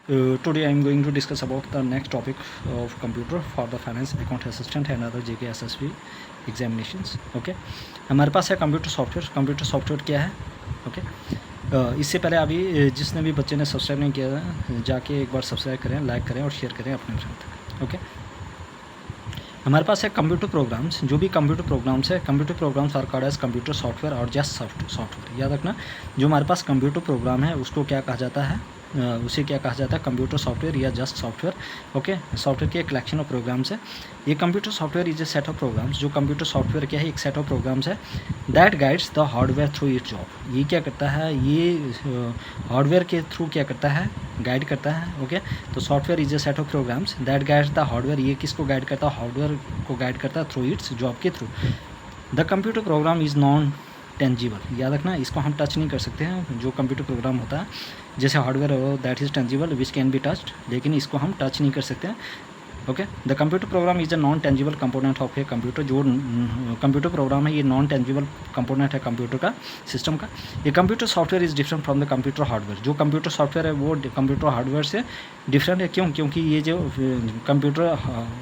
Today I am going to discuss about the next topic of computer for the finance account assistant and other JK SSB examinations. Okay, हमारे पास है computer software क्या है? Okay, इससे पहले अभी जिसने भी बच्चे ने सब्सक्राइब नहीं किया जाके एक बार सब्सक्राइब करें, लाइक करें और शेयर करें अपने फ्रेंड तक. ओके, हमारे पास है कंप्यूटर प्रोग्राम्स. जो भी कंप्यूटर प्रोग्राम्स है, computer programs are called as computer software और जस्ट सॉफ्टवेयर. याद रखना, जो हमारे पास कंप्यूटर प्रोग्राम है उसको क्या कहा जाता है, उसे क्या कहा जाता है, कंप्यूटर सॉफ्टवेयर या जस्ट सॉफ्टवेयर. ओके, सॉफ्टवेयर की एक कलेक्शन ऑफ प्रोग्राम्स है. ये computer software is a set of programs. जो कंप्यूटर सॉफ्टवेयर क्या है, एक सेट ऑफ प्रोग्राम्स है that guides the hardware through its job. ये क्या करता है, ये हार्डवेयर के थ्रू क्या करता है, गाइड करता है. ओके, तो software is a set of programmes that guides the hardware. ये किसको गाइड करता है, हार्डवेयर को गाइड करता है थ्रू इट्स जॉब के through. The computer program is non tangible. याद रखना, इसको हम टच नहीं कर सकते हैं. जो कंप्यूटर प्रोग्राम होता है जैसे हार्डवेयर हो that is tangible which can be touched, लेकिन इसको हम टच नहीं कर सकते हैं. Okay, the computer program is a non tangible component of a computer. जो कंप्यूटर प्रोग्राम है ये नॉन टेंजिबल कंपोनेंट है कंप्यूटर का, सिस्टम का. ये computer software is different from the computer hardware. जो कंप्यूटर सॉफ्टवेयर है वो कंप्यूटर हार्डवेयर से डिफरेंट है. क्यों? क्योंकि ये जो कंप्यूटर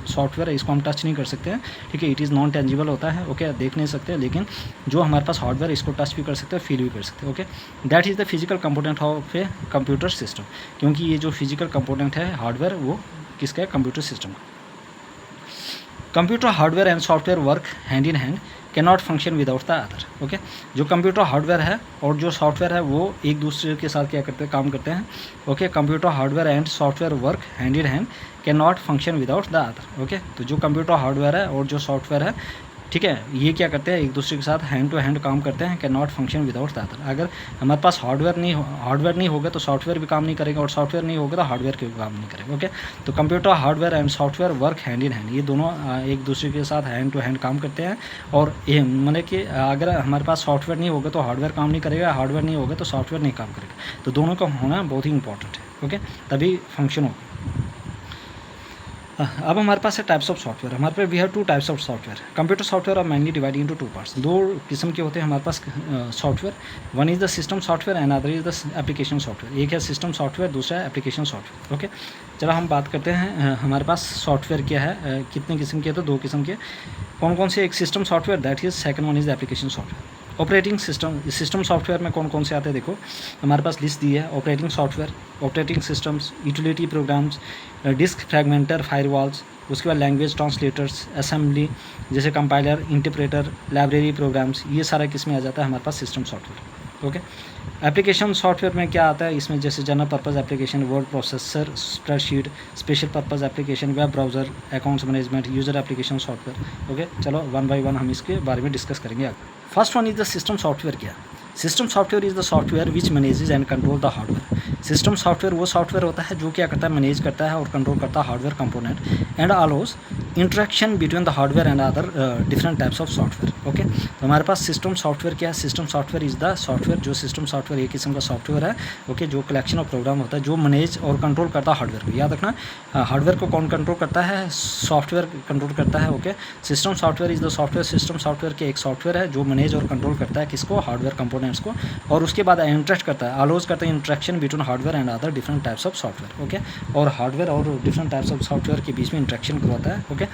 सॉफ्टवेयर है इसको हम टच नहीं कर सकते हैं. ठीक है, इट इज़ नॉन टेंजिबल होता है. ओके, देख नहीं सकते, लेकिन जो हमारे पास हार्डवेयर इसको टच भी कर सकते हैं, फील भी कर सकते हैं. Okay, that is the physical component of a computer system. क्योंकि ये जो फिजिकल कंपोनेंट है हार्डवेयर वो किसका है, कंप्यूटर सिस्टम का. Computer hardware and software work hand in hand, can not function without the other. Okay, जो कंप्यूटर हार्डवेयर है और जो सॉफ्टवेयर है वो एक दूसरे के साथ क्या करते हैं, काम करते हैं. Okay, computer hardware and software work hand in hand, can not function without the other. Okay, तो जो कंप्यूटर हार्डवेयर है और जो सॉफ्टवेयर है, ठीक है, ये क्या करते हैं, एक दूसरे के साथ हैंड टू हैंड काम करते हैं. Can not function without the other. अगर हमारे पास हार्डवेयर नहीं होगा तो सॉफ्टवेयर भी काम नहीं करेगा, और सॉफ्टवेयर नहीं होगा तो हार्डवेयर भी काम नहीं करेगा. ओके, तो computer hardware and software work hand in hand, ये दोनों एक दूसरे के साथ हैंड टू हैंड काम करते हैं. और ये मतलब कि अगर हमारे पास सॉफ्टवेयर नहीं होगा तो हार्डवेयर काम नहीं करेगा, हार्डवेयर नहीं होगा तो सॉफ्टवेयर नहीं काम करेगा. तो दोनों का होना बहुत ही इंपॉर्टेंट है. ओके, तभी फंक्शन होगा. अब हमारे पास है टाइप्स ऑफ सॉफ्टवेयर. हमारे पास we have two types of software. Computer software are mainly divide into two parts. दो किस्म के होते हैं हमारे पास software. One is the system software and other is the application software. एक है सिस्टम सॉफ्टवेयर, दूसरा है एप्लीकेशन सॉफ्टवेयर. ओके, चलो हम बात करते हैं हमारे पास सॉफ्टवेयर क्या है, कितने किस्म के, तो दो किस्म के. कौन कौन से, एक system software that is, second one is the application software. Operating system software में कौन कौन से आते हैं, देखो हमारे पास लिस्ट दी है. Operating software, operating systems, utility programs, disk fragmenter, firewalls, उसके बाद लैंग्वेज ट्रांसलेटर्स, असेंबली जैसे कंपाइलर, इंटरप्रेटर, लाइब्रेरी प्रोग्राम्स, ये सारा किस में आ जाता है हमारे पास, system software. Okay, application software में क्या आता है, इसमें जैसे general purpose application, word processor, spreadsheet, special purpose application, web browser, accounts management, user application software. Okay, चलो वन बाय वन हम इसके बारे में डिस्कस करेंगे आगे. First one is the system software. क्या, system software is the software which manages and control the hardware. System software वो software होता है जो क्या करता है, मैनेज करता है और कंट्रोल करता है hardware component and allows interaction between the hardware and other different types of software. Okay, तो हमारे पास सिस्टम सॉफ्टवेयर क्या है, system software is the software, जो सिस्टम सॉफ्टवेयर एक किस्म का सॉफ्टवेयर है. ओके, जो कलेक्शन ऑफ प्रोग्राम होता है जो मैनेज और कंट्रोल करता है हार्डवेयर को. याद रखना, हार्डवेयर को कौन कंट्रोल करता है, सॉफ्टवेयर कंट्रोल करता है. Okay, system software is the software, system software के एक सॉफ्टवेयर है जो मैनेज और कंट्रोल करता है किसको, हार्डवेयर कंपोनेंट्स को, और उसके बाद इंटरेक्ट करता है, अलाउज करता है interaction between hardware and other different types of software. Okay, और हार्डवेयर और डिफरेंट टाइप्स ऑफ सॉफ्टवेयर के बीच में इंटरेक्शन करवाता है. Okay,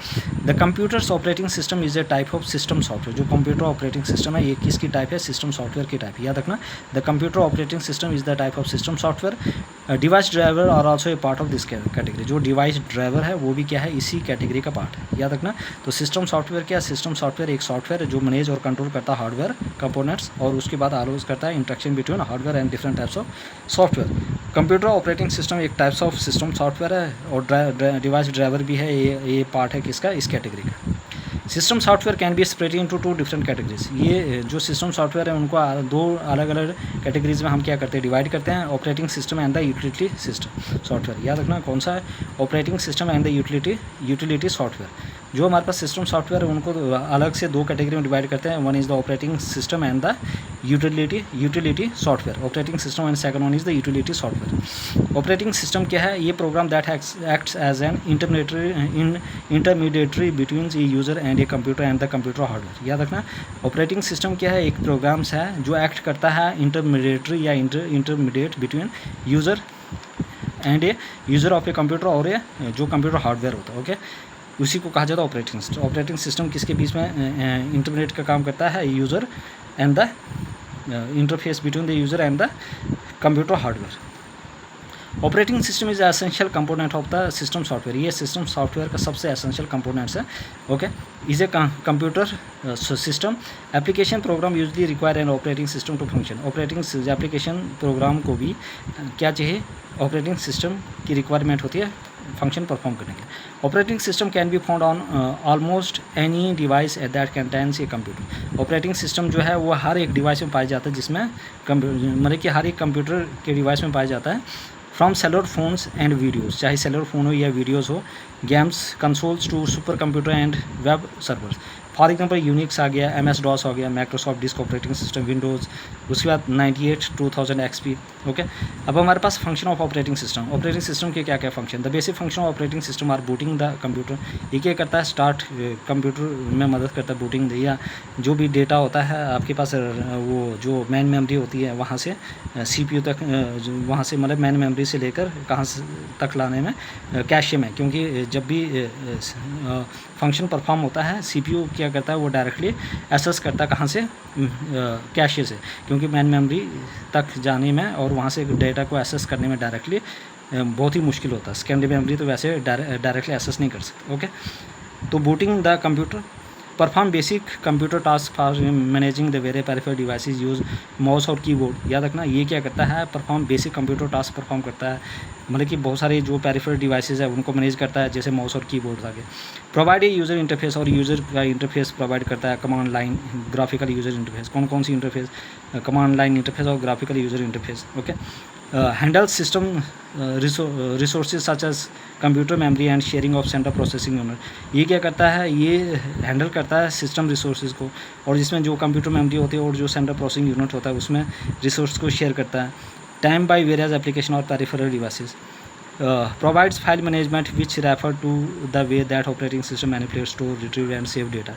the computers operating system is a type of system software. जो कंप्यूटर ऑपरेटिंग सिस्टम है ये किसकी टाइप है, सिस्टम सॉफ्टवेयर की टाइप. याद रखना, the computer operating system is the type of system software. Device driver are also a part of this category. जो device driver है वो भी क्या है, इसी कैटेगरी का पार्ट है. याद रखना, तो सिस्टम सॉफ्टवेयर क्या है, सिस्टम सॉफ्टवेयर एक सॉफ्टवेयर है जो मैनेज और कंट्रोल करता है हार्डवेयर कंपोनेंट्स, और उसके बाद अलाउज करता है interaction between hardware and different types of software. Computer operating system एक टाइप्स ऑफ सिस्टम सॉफ्टवेयर है और डिवाइस ड्राइवर भी है, ये पार्ट है किसका, इस कैटेगरी का. System software can be split into two different categories. ये जो सिस्टम सॉफ्टवेयर है उनको दो अलग अलग कैटेगरीज में हम क्या करते हैं, डिवाइड करते हैं. Operating system and the utility system software. याद रखना कौन सा है, operating system and the utility software. जो हमारे पास सिस्टम सॉफ्टवेयर है उनको अलग से दो कैटेगरी में डिवाइड करते हैं. One is the operating system and the utility software. Operating system and second one is the utility software. Operating system क्या है, ये program that acts as an intermediary between a user and a computer and the computer hardware. याद रखना, operating system क्या है, एक programmes है जो एक्ट करता है इंटरमीडिएटरी या intermediate between user and A user of a computer और ए जो कंप्यूटर हार्डवेयर होता है, ओके, उसी को कहा जाता है ऑपरेटिंग सिस्टम। ऑपरेटिंग सिस्टम किसके बीच में इंटरमीडिएट का काम करता है, user and the interface between the user and the computer hardware. Operating system is essential component of the system software, ये सिस्टम सॉफ्टवेयर का सबसे एसेंशियल कंपोनेंट्स है, okay. Is a computer system application program usually require an operating system to function. Operating application program को भी क्या चाहिए, operating system की requirement होती है फंक्शन परफॉर्म करने के लिए। Operating system can be found on almost any device that contains a computer. Operating system जो है वो हर एक डिवाइस में पाया जाता है जिसमें मतलब कि हर एक कंप्यूटर के डिवाइस में पाया जाता है। From cellular phones and videos, चाहे सेलुलर फ़ोन हो या वीडियोज़ हो, games consoles to super computer and web servers. For example Unix आ गया, MS DOS हो गया, Microsoft disk operating system, Windows, उसके बाद 98 2000 XP, ओके। अब हमारे पास फंक्शन ऑफ ऑपरेटिंग सिस्टम। ऑपरेटिंग सिस्टम के क्या क्या function, the basic function of operating system are booting the computer. ये क्या करता है, स्टार्ट कंप्यूटर में मदद करता है बूटिंग, या जो भी डेटा होता है आपके पास वो जो मेन मेमोरी होती है वहाँ से CPU तक, वहाँ से मतलब मेन मेमोरी से लेकर कहाँ तक लाने में, कैशे में, क्योंकि जब भी फंक्शन परफॉर्म होता है CPU क्या करता है वो डायरेक्टली एक्सेस करता है कहाँ से, कैशे से, क्योंकि मेन मेमोरी तक जाने में और वहाँ से डेटा को एक्सेस करने में डायरेक्टली बहुत ही मुश्किल होता है। सेकेंडरी मेमोरी तो वैसे डायरेक्टली एक्सेस नहीं कर सकते, ओके। तो booting the computer perform basic computer task for managing the various peripheral devices use mouse और कीबोर्ड। याद रखना ये क्या करता है, perform basic computer task perform करता है, मतलब कि बहुत सारे जो पेरिफेरल डिवाइसेस है उनको मैनेज करता है, जैसे माउस और कीबोर्ड आगे। प्रोवाइड ए यूज़र इंटरफेस, और यूज़र का इंटरफेस प्रोवाइड करता है, command line, graphical user interface. कौन कौन सी इंटरफेस, कमांड लाइन इंटरफेस और graphical user interface, okay. Handle system resources such as computer memory and sharing of central processing unit. ये क्या करता है, ये हैंडल करता है सिस्टम रिसोर्सेज को, और जिसमें जो कंप्यूटर मेमोरी होती है और जो सेंट्रल प्रोसेसिंग यूनिट होता है उसमें रिसोर्स को शेयर करता है। टाइम बाय वेरियस एप्लीकेशन और peripheral devices. Provides file management which refer to the way that operating system manipulate, store, retrieve and save data.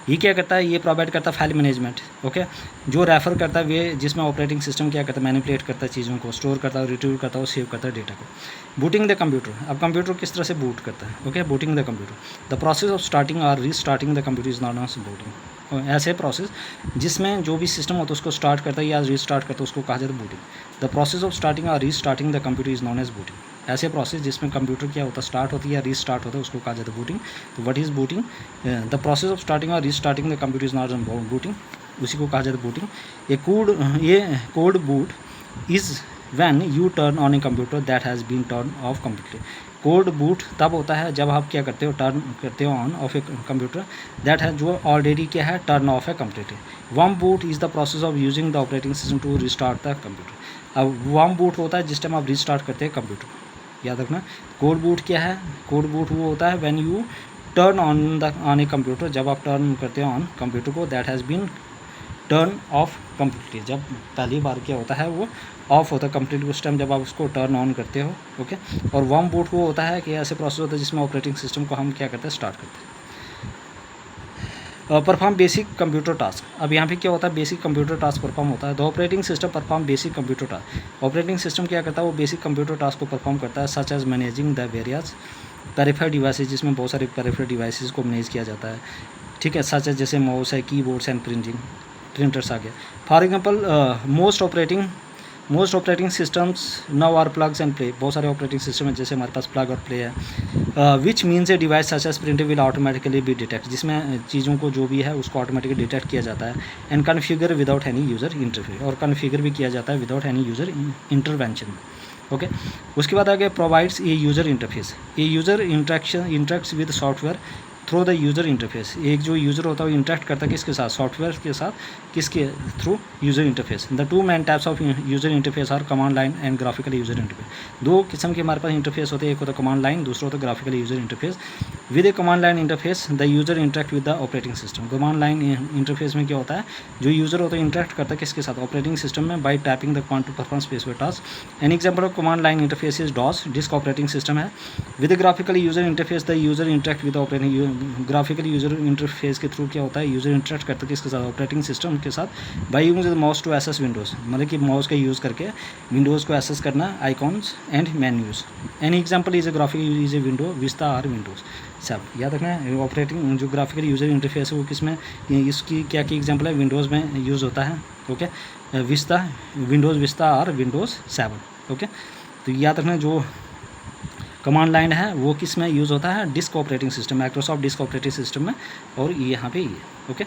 ये क्या करता है, ये प्रोवाइड करता है फाइल मैनेजमेंट, ओके, जो रेफ़र करता है वे जिसमें ऑपरेटिंग सिस्टम क्या करता है, मैनिपुलेट करता है चीज़ों को, स्टोर करता है, रिट्रीव करता है और सेव करता है डेटा को। बूटिंग द कंप्यूटर, अब कंप्यूटर किस तरह से बूट करता है, okay. Booting the computer, the process of starting और restarting the computer is not as booting. ऐसे प्रोसेस जिसमें जो भी सिस्टम होता है उसको स्टार्ट करता है या रीस्टार्ट करता है उसको कहा जाता है booting. The process of starting और restarting the computer is known as booting. ऐसे प्रोसेस जिसमें कंप्यूटर क्या होता है, स्टार्ट होती है या रीस्टार्ट होता है, उसको कहा जाता है बूटिंग। तो what is booting, the process of starting और restarting the computer is not booting, उसी को कहा जाता है बूटिंग। ये cold boot is when you turn on a computer that has been turn off completely. Cold boot तब होता है जब आप क्या करते हो, टर्न करते हो on off a computer that है जो ऑलरेडी क्या है, टर्न ऑफ है completely. Warm boot is the process of using the operating system to restart the computer. अब वर्म बूट होता है जिस टाइम आप रिस्टार्ट करते हैं कंप्यूटर, याद रखना। कोड बूट क्या है, कोड बूट वो होता है when you turn on a computer, जब आप टर्न करते हो ऑन कंप्यूटर को, that has been turn off completely, जब पहली बार क्या होता है वो ऑफ होता है कंप्लीट उस टाइम जब आप उसको टर्न ऑन करते हो, ओके। और वर्म बूट वो होता है कि ऐसे प्रोसेस होता है जिसमें ऑपरेटिंग सिस्टम को हम क्या करते हैं, स्टार्ट करते हैं। परफॉर्म बेसिक कंप्यूटर टास्क, अब यहाँ पे क्या होता है, बेसिक कंप्यूटर टास्क परफॉर्म होता है। The operating system perform basic computer task. Operating system क्या करता है, वो बेसिक कंप्यूटर टास्क को परफॉर्म करता है, such as managing the various peripheral devices, जिसमें बहुत सारे पेरिफेरल डिवाइसेज को मैनेज किया जाता है, ठीक है। सच एज जैसे माउस है, कीबोर्ड्स एंड प्रिंटर्स आ गया। For example most operating systems now are plugs and play. बहुत सारे ऑपरेटिंग सिस्टम है जैसे हमारे पास प्लग और प्ले है। Which means a device such as printer will automatically be detect, जिसमें चीज़ों को जो भी है उसको ऑटोमेटिकली डिटेक्ट किया जाता है। And configure without any user interfere, और कन्फिगर भी किया जाता है without any user intervention, okay. उसके बाद आगे provides a user interface. A user interacts with software through the user interface. एक जो यूज़र होता है वो इंटरेक्ट करता है किसके साथ, सॉफ्टवेयर के साथ, किसके through, user interface. The two main types of user interface R command line and graphical user interface. दो किस्म के हमारे पास इंटरफेस होते हैं, एक होता है कमांड लाइन, दूसरा होता है graphical user interface. With A command line interface the user interact with the operating system. Command line interface में क्या होता है, जो यूज़र होता है इंटरेक्ट करता है किसके साथ, ऑपरेटिंग सिस्टम में, by tapping the command to perform specific task. An example of command line interface is DOS, disk operating system है। With graphical user interface the user interact with operating graphical user interface के through क्या होता है, user interact करता है किसके साथ, operating system के साथ, by using the mouse to access windows, मतलब कि माउस का यूज़ करके विंडोज़ को एक्सेस करना, icons and menus. An example is a graphical is a window Vista or Windows 7। याद रखना है ऑपरेटिंग जो ग्राफिकल यूज़र इंटरफेस है वो किस में, इसकी क्या की एग्जाम्पल है, विंडोज़ में यूज़ होता है। Okay, Vista, Windows Vista or Windows 7। Okay, तो याद रखना जो कमांड लाइन है वो किस में यूज़ होता है, disc operating system, Microsoft disk operating system में, और ये यहाँ पे ये। ओके,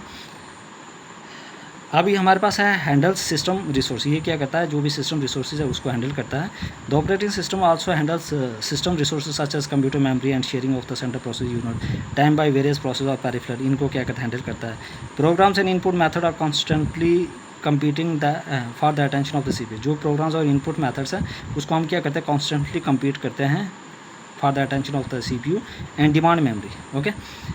अभी हमारे पास है हैंडल्स सिस्टम रिसोर्स। ये क्या करता है, जो भी सिस्टम रिसोर्सेज है उसको हैंडल करता है। The operating system also handles system resources such as computer memory and sharing of the center process unit time by various process और पेरिफेरल, इनको क्या करता है, हैंडल करता है। Programs and input method are constantly competing the for the attention of the CPU. जो programs और input methods हैं उसको हम क्या करते हैं, कॉन्स्टेंटली compete करते हैं for the attention of the CPU and demand memory. Okay,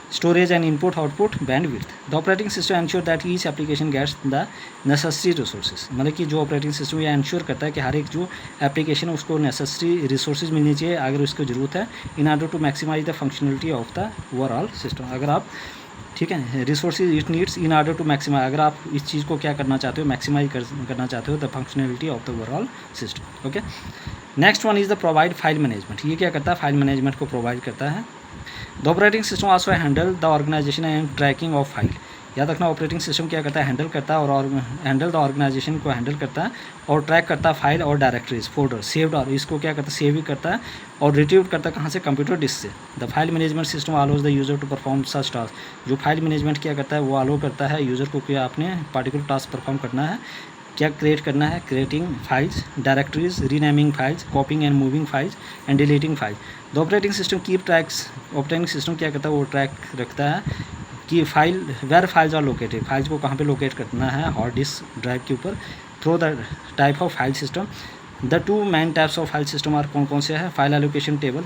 storage and input output bandwidth. The operating system ensure that each application gets the necessary resources. मतलब कि जो ऑपरेटिंग सिस्टम ये इंश्योर करता है कि हर एक जो एप्लीकेशन है उसको नेसेसरी रिसोर्सेज मिलनी चाहिए अगर उसको ज़रूरत है, in order to maximize the functionality of the overall system. अगर आप ठीक है, resources it needs in order to maximize, अगर आप इस चीज़ को क्या करना चाहते हो, मैक्सिमाइज करना चाहते हो the functionality of the overall system. Okay, next one is the provide file management. ये क्या करता है, फाइल मैनेजमेंट को प्रोवाइड करता है। The operating system also handle the organization and tracking of file. याद रखना ऑपरेटिंग सिस्टम क्या करता है, हैंडल करता है और हैंडल द ऑर्गेनाइजेशन को हैंडल करता है और ट्रैक करता है फाइल और डायरेक्टरीज, फोल्डर, सेव्ड, और इसको क्या करता है, सेव भी करता है और रिट्रीव करता है कहाँ से, कंप्यूटर डिस्क से। The file management system allows the user to perform such task. जो फाइल मैनेजमेंट क्या करता है वो अलाउ करता है यूज़र को कि आपने पार्टिकुलर टास्क परफॉर्म करना है, क्या क्रिएट करना है, creating files, directories, renaming files, copying and moving files and deleting files. The operating system keep tracks. Operating system क्या करता है, वो ट्रैक रखता है कि file where files are located, files को कहाँ पे लोकेट करना है, हार्ड डिस्क ड्राइव के ऊपर, through the type of file system. The two main types of file system are कौन कौन से हैं, फाइल एलोकेशन टेबल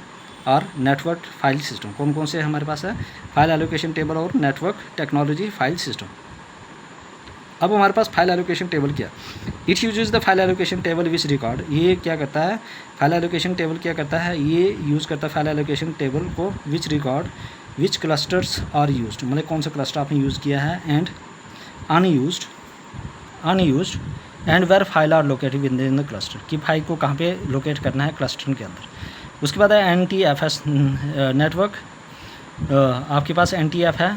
और नेटवर्क फाइल सिस्टम। कौन कौन से हमारे पास है, फाइल एलोकेशन टेबल और नेटवर्क टेक्नोलॉजी फाइल सिस्टम। अब हमारे पास फाइल एलोकेशन टेबल क्या, it uses the file allocation table which record. ये क्या करता है, फाइल एलोकेशन टेबल क्या करता है, ये यूज़ करता है फाइल एलोकेशन टेबल को which record which clusters are used, मतलब कौन सा क्लस्टर आपने यूज़ किया है, and unused and where file are located within the cluster, कि फाइल को कहाँ पे लोकेट करना है क्लस्टर के अंदर। उसके बाद है NTFS नेटवर्क, आपके पास NTF है।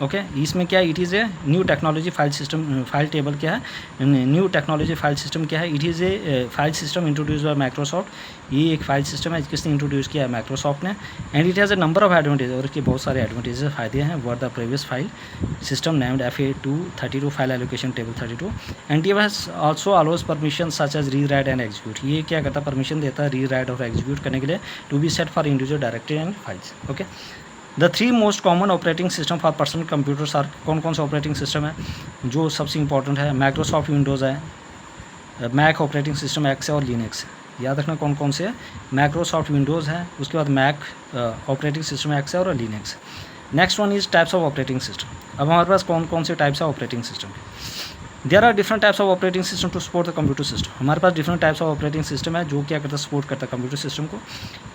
ओके, इसमें क्या, it is a new technology file system, file table क्या है, न्यू टेक्नोलॉजी फाइल सिस्टम क्या है, it is a file system introduce by Microsoft. ये एक फाइल सिस्टम है किसने इंट्रोड्यूस किया है, माइक्रोसॉफ्ट ने। And it has a number of advantage, और इसके बहुत सारे एडवांटेजेस फायदे हैं। Over the previous file system named FA232 file allocation table 32। NTFS also allows permission such as read write and execute. ये क्या करता है, परमिशन देता है री राइट और एग्जीक्यूट करने के लिए, to be set for individual directory and files. Okay, the three most common operating system for personal computers are, कौन कौन सा ऑपरेटिंग सिस्टम है जो सबसे इंपॉर्टेंट है, माइक्रोसॉफ्ट विंडोज़ है, मैक ऑपरेटिंग सिस्टम एक्स है और लिनक्स। याद रखना कौन कौन से है, माइक्रोसॉफ्ट विंडोज़ है, उसके बाद मैक ऑपरेटिंग सिस्टम एक्स है और Linux. Next one is types of operating system. अब हमारे पास कौन कौन से टाइप्स ऑफ ऑपरेटिंग सिस्टम है, there are different types of operating system to support the computer system. हमारे पास different types of operating system है जो क्या करता है, सपोर्ट करता है कंप्यूटर सिस्टम को।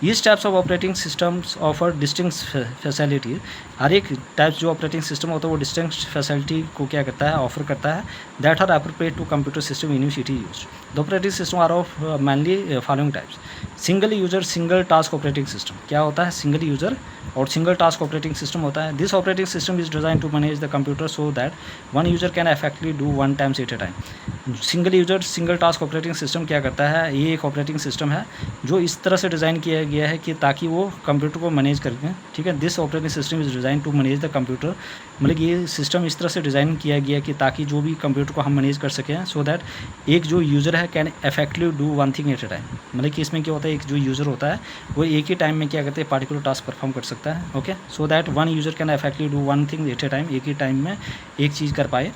Each types of operating systems offer distinct facility. हर एक टाइप्स जो ऑपरेटिंग सिस्टम होता है वो डिस्टिंक्ट फैसिलिटी को क्या करता है, ऑफर करता है, that are appropriate to computer system in which it is used. The operating system are of mainly following types. Single user single task operating system क्या होता है, सिंगल यूजर और सिंगल टास्क ऑपरेटिंग सिस्टम होता है। This operating system is design to manage the computer so that one user can effectively do one times at a time. Single user single task operating system क्या करता है, ये एक operating system है जो इस तरह से डिज़ाइन किया गया है कि ताकि वो कंप्यूटर को मैनेज करके, ठीक है, this operating system is design to manage the computer. मतलब ये सिस्टम इस तरह से डिज़ाइन किया गया कि ताकि जो भी कंप्यूटर को हम मैनेज कर सकें, सो दैट एक जो यूज़र है can effectively do one thing at a time. मतलब कि इसमें क्या होता है, एक जो यूज़र होता है वो एक ही टाइम में क्या करते हैं, पार्टिकुलर टास्क परफॉर्म कर सकता है। Okay, so that one user can effectively do one thing at a time, एक ही टाइम में एक चीज़ कर पाए।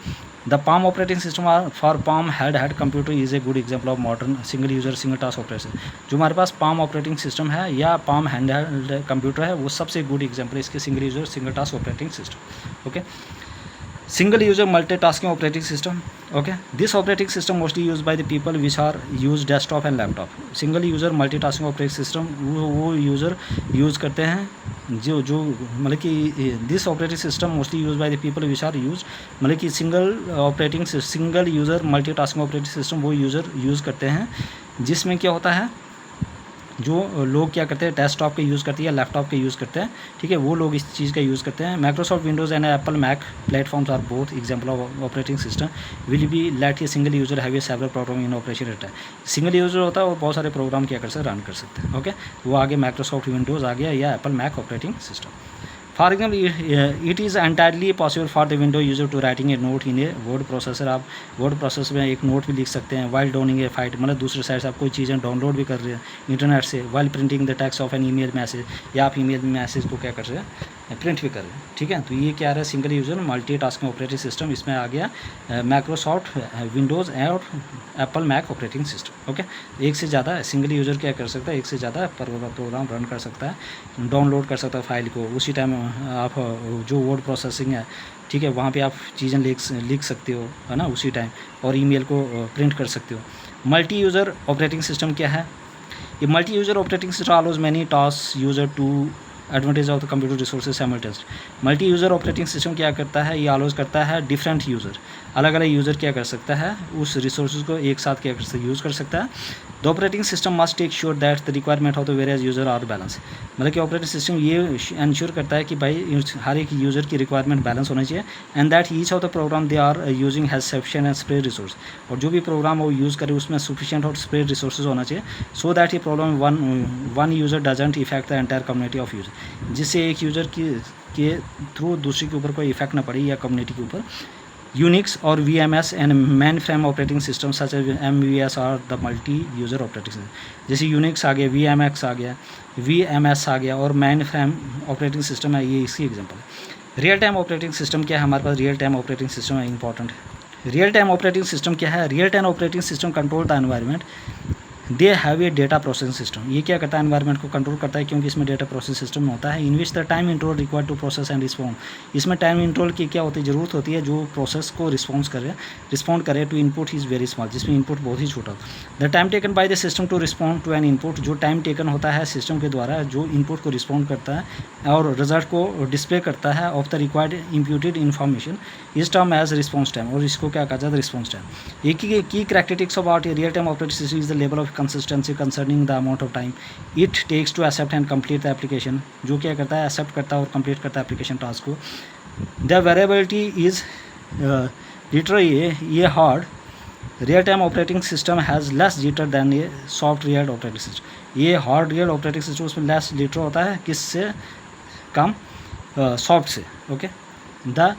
The palm operating system for palm head computer is a good example of modern single user single task operation. जो हमारे पास palm operating system है या palm hand computer है वो सबसे गुड एग्जाम्पल है इसके single user single task operating system. Okay, single user multitasking operating system. Okay, this operating system mostly used by the people which are use desktop and laptop. Single user multitasking operating system वो user use करते हैं जो जो मतलब कि this operating system mostly use by the people which are use मतलब कि single user multitasking operating system वो यूज़र यूज़ करते हैं, जिसमें क्या होता है जो लोग क्या करते हैं डेस्कटॉप के यूज़ करते हैं या लैपटॉप के यूज़ करते हैं, ठीक है, वो लोग इस चीज़ का यूज़ करते हैं. Microsoft Windows and Apple Mac platforms are both example of operating system will be let a single user have a several program in operation at time. Single user होता है और बहुत सारे प्रोग्राम क्या कर सकते रन कर सकते हैं. ओके, वो आगे माइक्रोसॉफ्ट विंडोज़ आ गया या Apple Mac operating system. For example it is entirely possible for the window user to writing a note in a word processor. आप वर्ड प्रोसेस में एक नोट भी लिख सकते हैं वाइल डाउनलोडिंग ए फाइल, मतलब दूसरे साइड से आप कोई चीज़ें डाउनलोड भी कर रहे हैं इंटरनेट से, while printing the text of an email message, या आप ईमेल मैसेज को क्या कर रहे हैं प्रिंट भी कर रहे हैं. ठीक है, तो ये क्या है single user multitasking operating system. इसमें आ गया माइक्रोसॉफ्ट विंडोज़ और Apple Mac operating system. Okay, एक से ज़्यादा सिंगल यूज़र क्या कर सकता है, एक से ज़्यादा प्रोग्राम रन कर सकता है, डाउनलोड कर सकता है फाइल को. उसी टाइम आप जो वर्ड प्रोसेसिंग है, ठीक है, वहाँ पे आप चीज़ें लिख सकते हो, है ना, उसी टाइम, और ईमेल को प्रिंट कर सकते हो. मल्टी यूज़र ऑपरेटिंग सिस्टम क्या है? ये multi user operating system allows many task user to advantage of the computer resources simultaneously. Multi user operating system क्या करता है, ये अलाउज करता है डिफरेंट यूज़र, अलग अलग यूज़र क्या कर सकता है उस रिसोर्सेज को एक साथ क्या कर सकता है यूज़ कर सकता है. The operating system must take sure that the requirement of the various user are balance. मतलब कि ऑपरेटिंग सिस्टम ये इंश्योर करता है कि भाई हर एक यूज़र की रिक्वायरमेंट बैलेंस होना चाहिए, and that each of the program they are using has sufficient and spread resource. और जो भी प्रोग्राम वो यूज़ करे उसमें सफिशिएंट और स्प्रेड रिसोर्सेज होना चाहिए, सो दैट ये problem one user doesn't effect the entire community of user, जिससे एक यूज़र के थ्रू दूसरे के ऊपर कोई इफेक्ट ना पड़े या कम्युनिटी के ऊपर. यूनिक्स और VMS and mainframe operating system such as MVS are the multi user operating system. जैसे यूनिक्स आ गया, VMX आ गया, VMS आ गया, और मेन फ्रेम ऑपरेटिंग सिस्टम है, ये इसकी एग्जांपल है. रियल टाइम ऑपरेटिंग सिस्टम क्या है? हमारे पास रियल टाइम ऑपरेटिंग सिस्टम है, इंपॉर्टेंट है. रियल टाइम ऑपरेटिंग सिस्टम क्या है? Real time operating system control the environment. They have a data processing system. ये क्या करता है, एनवायरनमेंट को कंट्रोल करता है, क्योंकि इसमें डेटा प्रोसेस सिस्टम होता है. In which the time interval required to process and respond. इसमें टाइम इंटरवल की क्या होती है, ज़रूरत होती है जो प्रोसेस को रिस्पॉन्ड करे to input is very small, जिसमें इनपुट बहुत ही छोटा. The time taken by the system to respond to an input. जो टाइम टेकन होता है सिस्टम के द्वारा जो इनपुट को रिस्पॉन्ड करता है और रिजल्ट को डिस्प्ले करता है of the required imputed information इस टर्म एज रिस्पॉन्स टाइम. और इसको क्या कहा जाता है, रिस्पॉन्स टाइम. एक की characteristics about real time operating system is the level of consistency concerning the amount of time it takes to accept and complete the application. जो क्या करता है, एक्सेप्ट करता है और कंप्लीट करता है एप्लीकेशन टास्क को. द वेरिएबिलिटी इज लिटरली ये hard. Real time operating system has less jitter than ये सॉफ्ट रियल ऑपरेटिंग सिस्टम. ये हार्ड रियल ऑपरेटिंग सिस्टम उसमें लेस जिटर होता है, किससे कम, सॉफ्ट से. Okay, the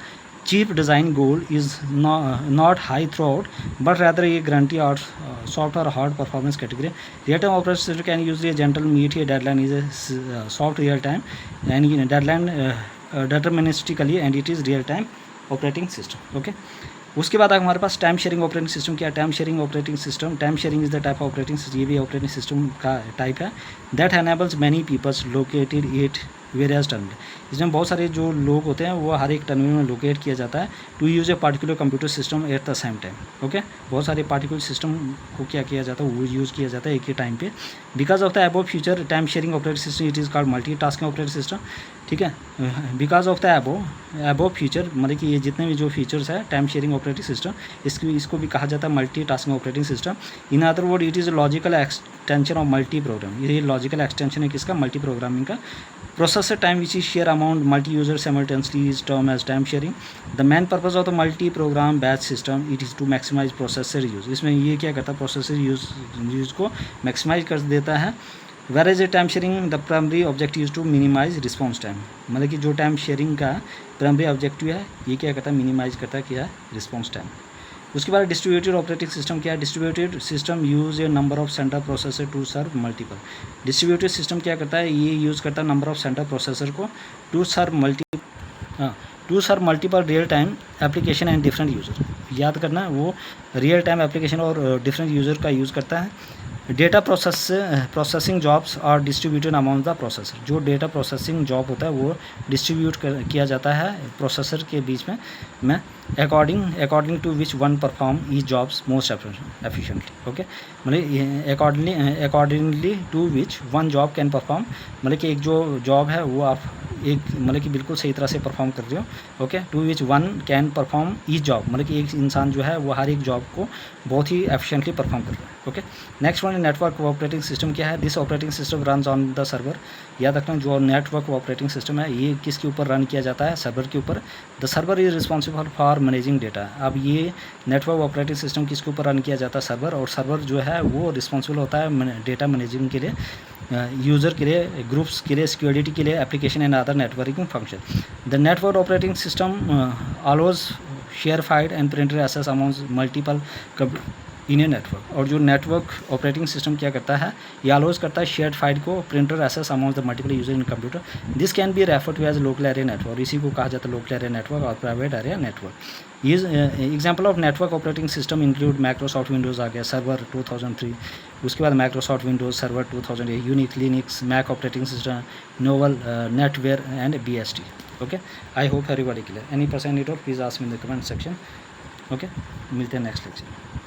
cheap design goal is not high throughout, but rather a guarantee or soft or hard performance category. Real-time operating system can use a gentle meet a deadline is a soft real-time and deadline deterministically, and it is real-time operating system. Okay. उसके बाद हमारे पास time sharing operating system क्या है? Time sharing operating system, time sharing is the type of operating system, ये भी operating system का type है. That enables many peoples located at various terminal. इसमें बहुत सारे जो लोग होते हैं वो हर एक टर्मिनल में लोकेट किया जाता है to use a particular computer system at the same time. Okay, बहुत सारे पार्टिकुलर सिस्टम को क्या किया जाता है, वो यूज़ किया जाता है एक ही टाइम पे. Because of the above feature time sharing operating system it is called multi tasking operating system. ठीक है, because of the above feature, मतलब कि ये जितने भी जो फीचर्स है टाइम शेयरिंग ऑपरेटिंग सिस्टम, इसको भी कहा जाता है multi tasking operating system. In other word it is logical extension of multi programme. ये लॉजिकल एक्सटेंशन है किसका, मल्टी प्रोग्रामिंग का. Processor time which is share among multi-user simultaneously is termed as time sharing. The main purpose of the multi-program batch system it is to maximize processor use. इसमें ये क्या करता है, processor use को maximise कर देता है. Whereas a time sharing the primary objective is to minimize response time. मतलब कि जो टाइम शेयरिंग का प्राइमरी ऑब्जेक्टिव है ये क्या करता है, मिनिमाइज करता है क्या, रिस्पॉन्स टाइम. उसके बाद डिस्ट्रीब्यूटेड ऑपरेटिंग सिस्टम क्या है? Distributed system use a number of center processor to serve multiple. Distributed system क्या करता है, ये यूज़ करता है नंबर ऑफ सेंटर प्रोसेसर को to serve multiple real time application and different user. याद करना, वो रियल टाइम एप्लीकेशन और डिफरेंट यूज़र का यूज़ करता है. Data processing jobs are distributed among the processor. जो डेटा प्रोसेसिंग जॉब होता है वो डिस्ट्रीब्यूट किया जाता है प्रोसेसर के बीच में according to which one perform each jobs most efficiently. Okay, मतलब accordingly to which one job can perform, मतलब कि एक जो जॉब है वो आप एक मतलब कि बिल्कुल सही तरह से परफॉर्म कर रहे हो। Okay, to which one can perform each job, मतलब कि एक इंसान जो है वो हर एक जॉब को बहुत ही एफिशिएंटली परफॉर्म कर रहा है। Okay, next one network operating system क्या है? This operating system runs on the server. याद रखना जो नेटवर्क ऑपरेटिंग सिस्टम है ये किसके ऊपर रन किया जाता है? सर्वर के ऊपर। The server is responsible for managing data. अब ये नेटवर्क ऑपरेटिंग सिस्टम किसके ऊपर रन किया जाता है? सर्वर। और सर्वर जो है वो रिस्पॉन्सिबल होता है डेटा मैनेजिंग के लिए, यूज़र के लिए, ग्रुप्स के लिए, सिक्योरिटी के लिए, application and other networking function. The network operating system always share file and printer access among multiple in a network. और जो नेटवर्क ऑपरेटिंग सिस्टम क्या करता है, ये अलाउज करता है शेयर्ड फाइल को printer access among the multiple user in computer. This can be refer to as local area network. इसी को कहा जाता है लोकल एरिया नेटवर्क और प्राइवेट एरिया नेटवर्क। ये example of network operating system include Microsoft Windows आ गया server 2003, उसके बाद Microsoft Windows server 2008, Unix, Linux, Mac operating system, Novell, NetWare and BST। Okay, I hope everybody clear. Any person need और please ask me in the comment section. Okay, मिलते हैं next lecture.